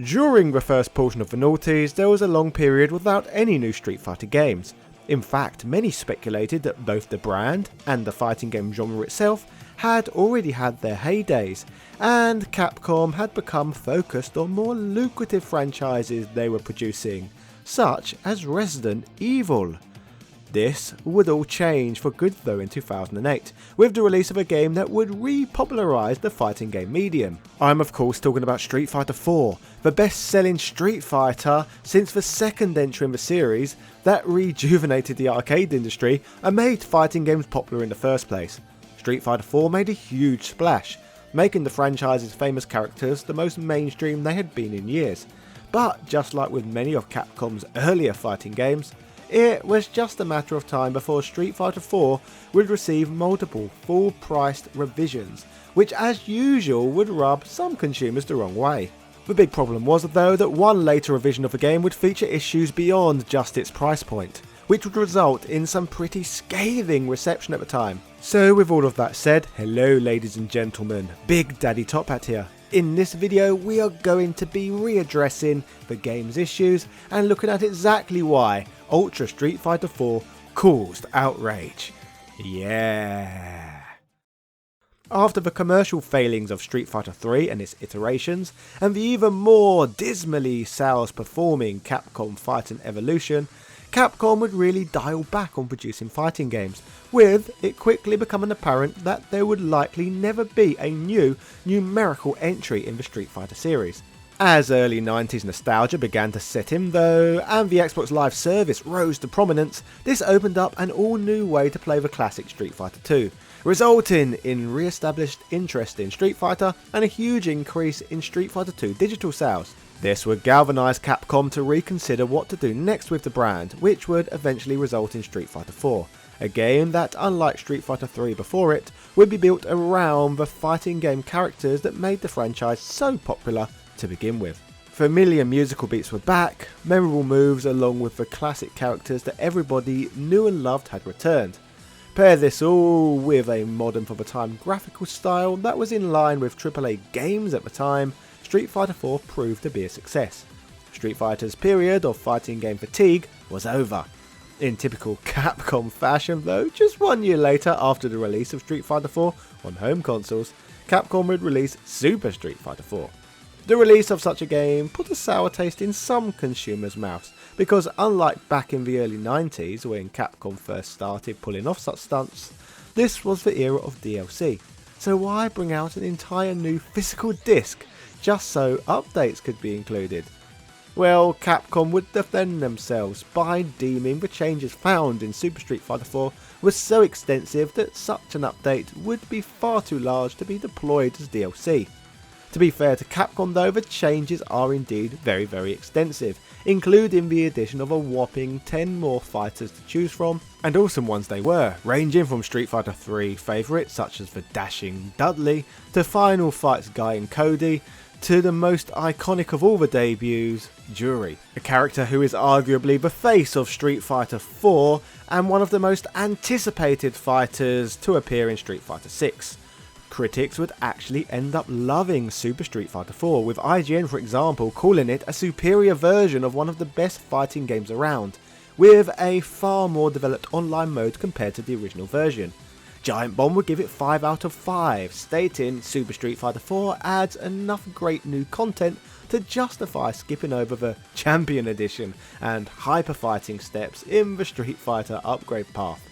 During the first portion of the noughties, there was a long period without any new Street Fighter games. In fact, many speculated that both the brand and the fighting game genre itself had already had their heydays, and Capcom had become focused on more lucrative franchises they were producing, such as Resident Evil. This would all change for good though in 2008, with the release of a game that would re-popularise the fighting game medium. I'm of course talking about Street Fighter 4, the best-selling Street Fighter since the second entry in the series that rejuvenated the arcade industry and made fighting games popular in the first place. Street Fighter 4 made a huge splash, making the franchise's famous characters the most mainstream they had been in years. But just like with many of Capcom's earlier fighting games, it was just a matter of time before Street Fighter 4 would receive multiple full-priced revisions, which as usual would rub some consumers the wrong way. The big problem was though that one later revision of the game would feature issues beyond just its price point, which would result in some pretty scathing reception at the time. So with all of that said, hello ladies and gentlemen, Big Daddy Top Hat here. In this video we are going to be readdressing the game's issues and looking at exactly why Ultra Street Fighter 4 caused outrage. Yeah. After the commercial failings of Street Fighter 3 and its iterations, and the even more dismally sales performing Capcom Fighting Evolution, Capcom would really dial back on producing fighting games, with it quickly becoming apparent that there would likely never be a new numerical entry in the Street Fighter series. As early 90s nostalgia began to set in though, and the Xbox Live service rose to prominence, this opened up an all new way to play the classic Street Fighter 2, resulting in re-established interest in Street Fighter and a huge increase in Street Fighter 2 digital sales. This would galvanise Capcom to reconsider what to do next with the brand, which would eventually result in Street Fighter 4, a game that, unlike Street Fighter 3 before it, would be built around the fighting game characters that made the franchise so popular to begin with. Familiar musical beats were back, memorable moves along with the classic characters that everybody knew and loved had returned. Pair this all with a modern for the time graphical style that was in line with AAA games at the time, Street Fighter 4 proved to be a success. Street Fighter's period of fighting game fatigue was over. In typical Capcom fashion though, just 1 year later after the release of Street Fighter 4 on home consoles, Capcom would release Super Street Fighter 4. The release of such a game put a sour taste in some consumers' mouths, because unlike back in the early 90s when Capcom first started pulling off such stunts, this was the era of DLC, so why bring out an entire new physical disc just so updates could be included? Well, Capcom would defend themselves by deeming the changes found in Super Street Fighter 4 was so extensive that such an update would be far too large to be deployed as DLC. To be fair to Capcom though, the changes are indeed very extensive, including the addition of a whopping 10 more fighters to choose from, and awesome ones they were, ranging from Street Fighter 3 favourites such as the dashing Dudley, to Final Fight's Guy and Cody, to the most iconic of all the debuts, Jury, a character who is arguably the face of Street Fighter 4 and one of the most anticipated fighters to appear in Street Fighter 6. Critics would actually end up loving Super Street Fighter 4, with IGN for example calling it a superior version of one of the best fighting games around, with a far more developed online mode compared to the original version. Giant Bomb would give it 5 out of 5, stating Super Street Fighter 4 adds enough great new content to justify skipping over the Champion Edition and hyper fighting steps in the Street Fighter upgrade path.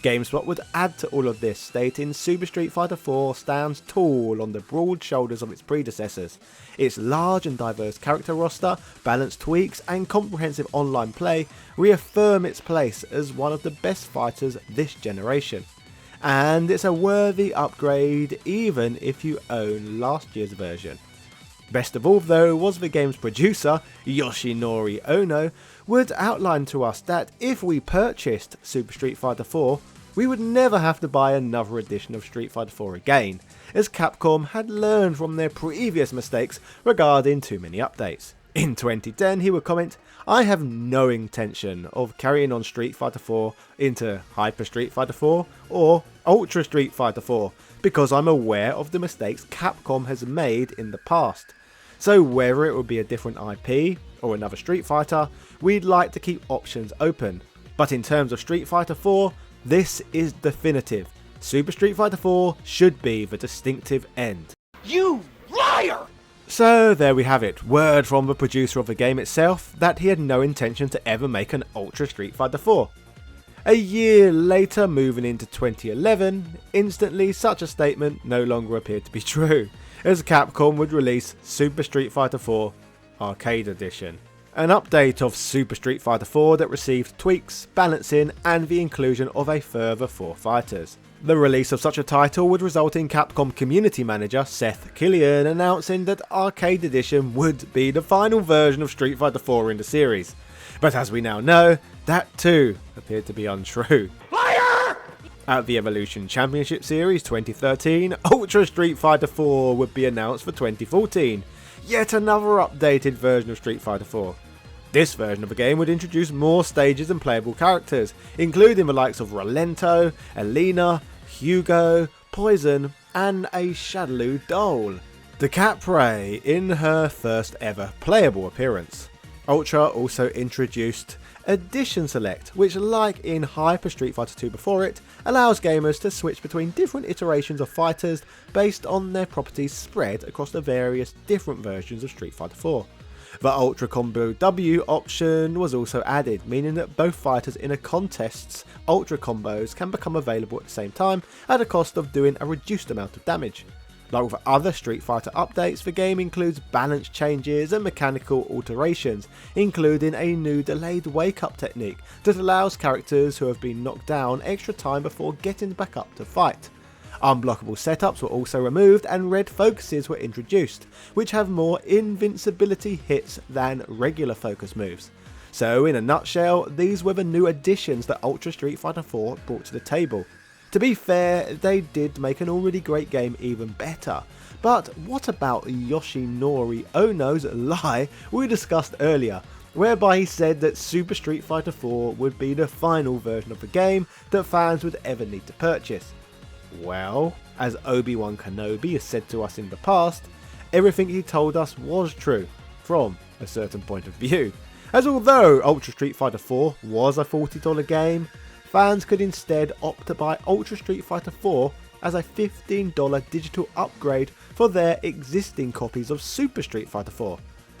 GameSpot would add to all of this, stating Super Street Fighter 4 stands tall on the broad shoulders of its predecessors. Its large and diverse character roster, balanced tweaks and comprehensive online play reaffirm its place as one of the best fighters this generation. And it's a worthy upgrade even if you own last year's version. Best of all though was the game's producer, Yoshinori Ono, would outline to us that if we purchased Super Street Fighter 4, we would never have to buy another edition of Street Fighter 4 again, as Capcom had learned from their previous mistakes regarding too many updates. In 2010 he would comment, "I have no intention of carrying on Street Fighter 4 into Hyper Street Fighter 4 or Ultra Street Fighter 4 because I'm aware of the mistakes Capcom has made in the past. So whether it would be a different IP or another Street Fighter, we'd like to keep options open. But in terms of Street Fighter 4, this is definitive. Super Street Fighter 4 should be the distinctive end. You liar! So there we have it, word from the producer of the game itself that he had no intention to ever make an Ultra Street Fighter 4. A year later, moving into 2011, instantly such a statement no longer appeared to be true, as Capcom would release Super Street Fighter 4 Arcade Edition. An update of Super Street Fighter 4 that received tweaks, balancing and the inclusion of a further 4 fighters. The release of such a title would result in Capcom community manager Seth Killian announcing that Arcade Edition would be the final version of Street Fighter 4 in the series. But as we now know, that too appeared to be untrue. Liar! At the Evolution Championship Series 2013, Ultra Street Fighter 4 would be announced for 2014, yet another updated version of Street Fighter 4. This version of the game would introduce more stages and playable characters, including the likes of Rolento, Alina, Hugo, Poison, and a Shadaloo doll. The Capray in her first ever playable appearance. Ultra also introduced Edition Select, which, like in Hyper Street Fighter 2 before it, allows gamers to switch between different iterations of fighters based on their properties spread across the various different versions of Street Fighter 4. The Ultra Combo W option was also added, meaning that both fighters in a contest's Ultra combos can become available at the same time at a cost of doing a reduced amount of damage. Like with other Street Fighter updates, the game includes balance changes and mechanical alterations, including a new delayed wake up technique that allows characters who have been knocked down extra time before getting back up to fight. Unblockable setups were also removed and red focuses were introduced, which have more invincibility hits than regular focus moves. So in a nutshell, these were the new additions that Ultra Street Fighter 4 brought to the table. To be fair, they did make an already great game even better. But what about Yoshinori Ono's lie we discussed earlier, whereby he said that Super Street Fighter 4 would be the final version of the game that fans would ever need to purchase? Well, as Obi-Wan Kenobi has said to us in the past, everything he told us was true, from a certain point of view. As although Ultra Street Fighter 4 was a $40 game, fans could instead opt to buy Ultra Street Fighter 4 as a $15 digital upgrade for their existing copies of Super Street Fighter 4.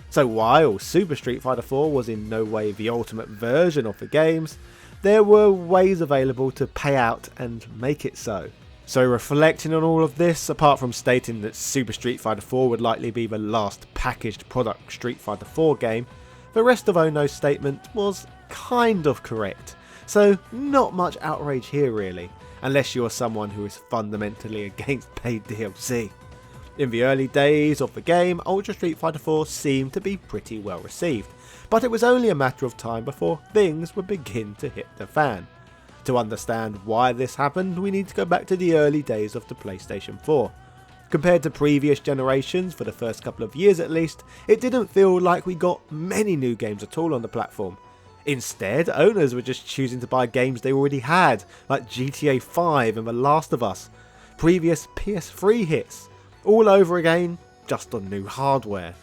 So while Super Street Fighter 4 was in no way the ultimate version of the games, there were ways available to pay out and make it so. So reflecting on all of this, apart from stating that Super Street Fighter 4 would likely be the last packaged product Street Fighter 4 game, the rest of Ono's statement was kind of correct. So not much outrage here really, unless you're someone who is fundamentally against paid DLC. In the early days of the game, Ultra Street Fighter 4 seemed to be pretty well received, but it was only a matter of time before things would begin to hit the fan. To understand why this happened, we need to go back to the early days of the PlayStation 4. Compared to previous generations, for the first couple of years at least, it didn't feel like we got many new games at all on the platform. Instead, owners were just choosing to buy games they already had, like GTA 5 and The Last of Us, previous PS3 hits, all over again, just on new hardware.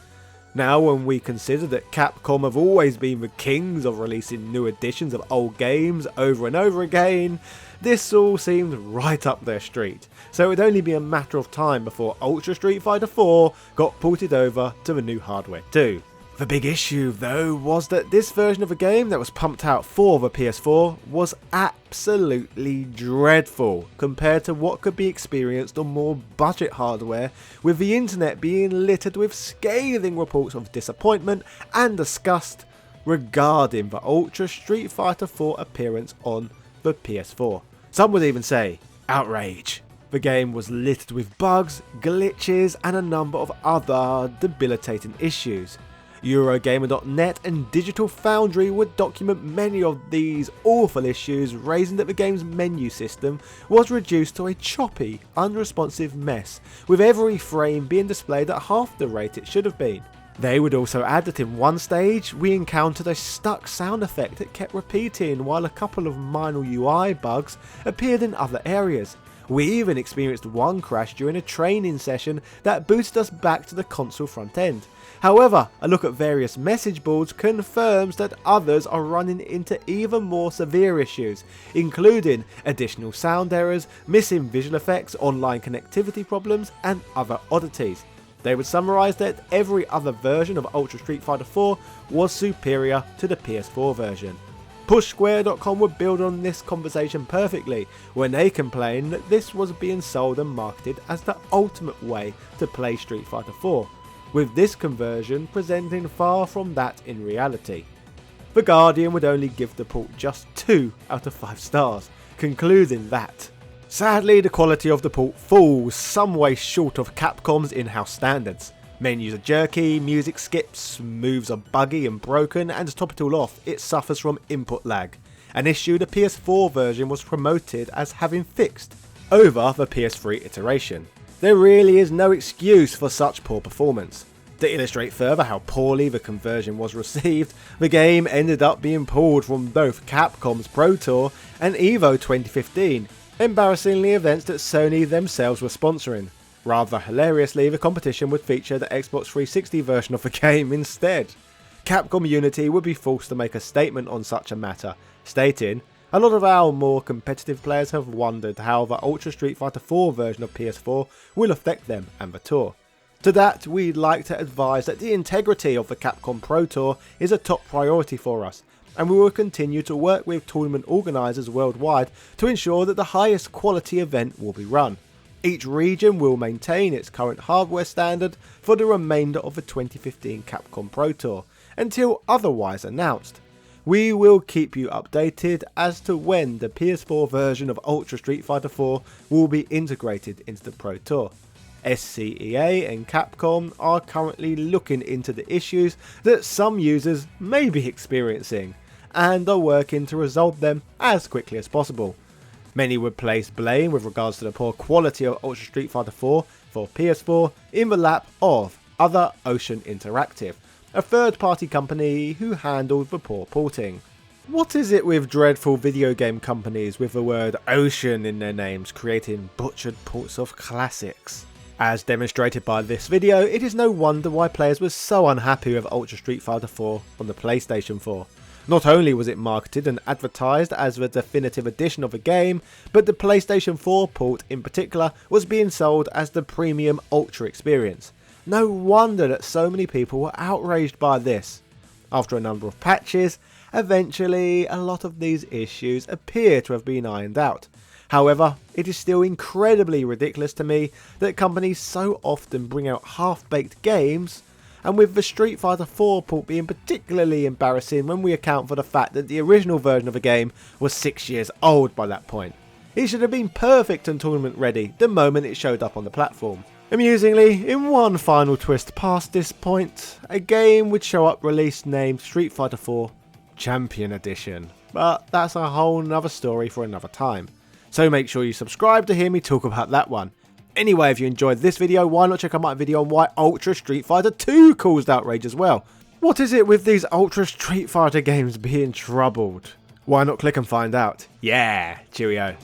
Now when we consider that Capcom have always been the kings of releasing new editions of old games over and over again, this all seemed right up their street, so it would only be a matter of time before Ultra Street Fighter 4 got ported over to the new hardware too. The big issue though was that this version of the game that was pumped out for the PS4 was absolutely dreadful compared to what could be experienced on more budget hardware, with the internet being littered with scathing reports of disappointment and disgust regarding the Ultra Street Fighter 4 appearance on the PS4. Some would even say, outrage. The game was littered with bugs, glitches and a number of other debilitating issues. Eurogamer.net and Digital Foundry would document many of these awful issues, raising that the game's menu system was reduced to a choppy, unresponsive mess, with every frame being displayed at half the rate it should have been. They would also add that in one stage we encountered a stuck sound effect that kept repeating, while a couple of minor UI bugs appeared in other areas, We even experienced one crash during a training session that booted us back to the console front end. However, a look at various message boards confirms that others are running into even more severe issues, including additional sound errors, missing visual effects, online connectivity problems, and other oddities. They would summarise that every other version of Ultra Street Fighter 4 was superior to the PS4 version. PushSquare.com would build on this conversation perfectly when they complained that this was being sold and marketed as the ultimate way to play Street Fighter 4, with this conversion presenting far from that in reality. The Guardian would only give the port just 2 out of 5 stars, concluding that sadly the quality of the port falls some way short of Capcom's in-house standards. Menus are jerky, music skips, moves are buggy and broken, and to top it all off, it suffers from input lag, an issue the PS4 version was promoted as having fixed over the PS3 iteration. There really is no excuse for such poor performance. To illustrate further how poorly the conversion was received, the game ended up being pulled from both Capcom's Pro Tour and EVO 2015, embarrassingly events that Sony themselves were sponsoring. Rather hilariously, the competition would feature the Xbox 360 version of the game instead. Capcom Unity would be forced to make a statement on such a matter, stating, "A lot of our more competitive players have wondered how the Ultra Street Fighter 4 version of PS4 will affect them and the tour. To that, we'd like to advise that the integrity of the Capcom Pro Tour is a top priority for us, and we will continue to work with tournament organisers worldwide to ensure that the highest quality event will be run. Each region will maintain its current hardware standard for the remainder of the 2015 Capcom Pro Tour, until otherwise announced. We will keep you updated as to when the PS4 version of Ultra Street Fighter 4 will be integrated into the Pro Tour. SCEA and Capcom are currently looking into the issues that some users may be experiencing, and are working to resolve them as quickly as possible. Many would place blame with regards to the poor quality of Ultra Street Fighter 4 for PS4 in the lap of Other Ocean Interactive, a third-party company who handled the poor porting. What is it with dreadful video game companies with the word ocean in their names creating butchered ports of classics? As demonstrated by this video, it is no wonder why players were so unhappy with Ultra Street Fighter 4 on the PlayStation 4. Not only was it marketed and advertised as the definitive edition of the game, but the PlayStation 4 port in particular was being sold as the premium Ultra experience. No wonder that so many people were outraged by this. After a number of patches, eventually a lot of these issues appear to have been ironed out. However, it is still incredibly ridiculous to me that companies so often bring out half-baked games, and with the Street Fighter 4 port being particularly embarrassing when we account for the fact that the original version of the game was 6 years old by that point. It should have been perfect and tournament ready the moment it showed up on the platform. Amusingly, in one final twist past this point, a game would show up release named Street Fighter 4 Champion Edition, but that's a whole nother story for another time. So make sure you subscribe to hear me talk about that one. Anyway, if you enjoyed this video, why not check out my video on why Ultra Street Fighter 2 caused outrage as well? What is it with these Ultra Street Fighter games being troubled? Why not click and find out? Yeah, cheerio.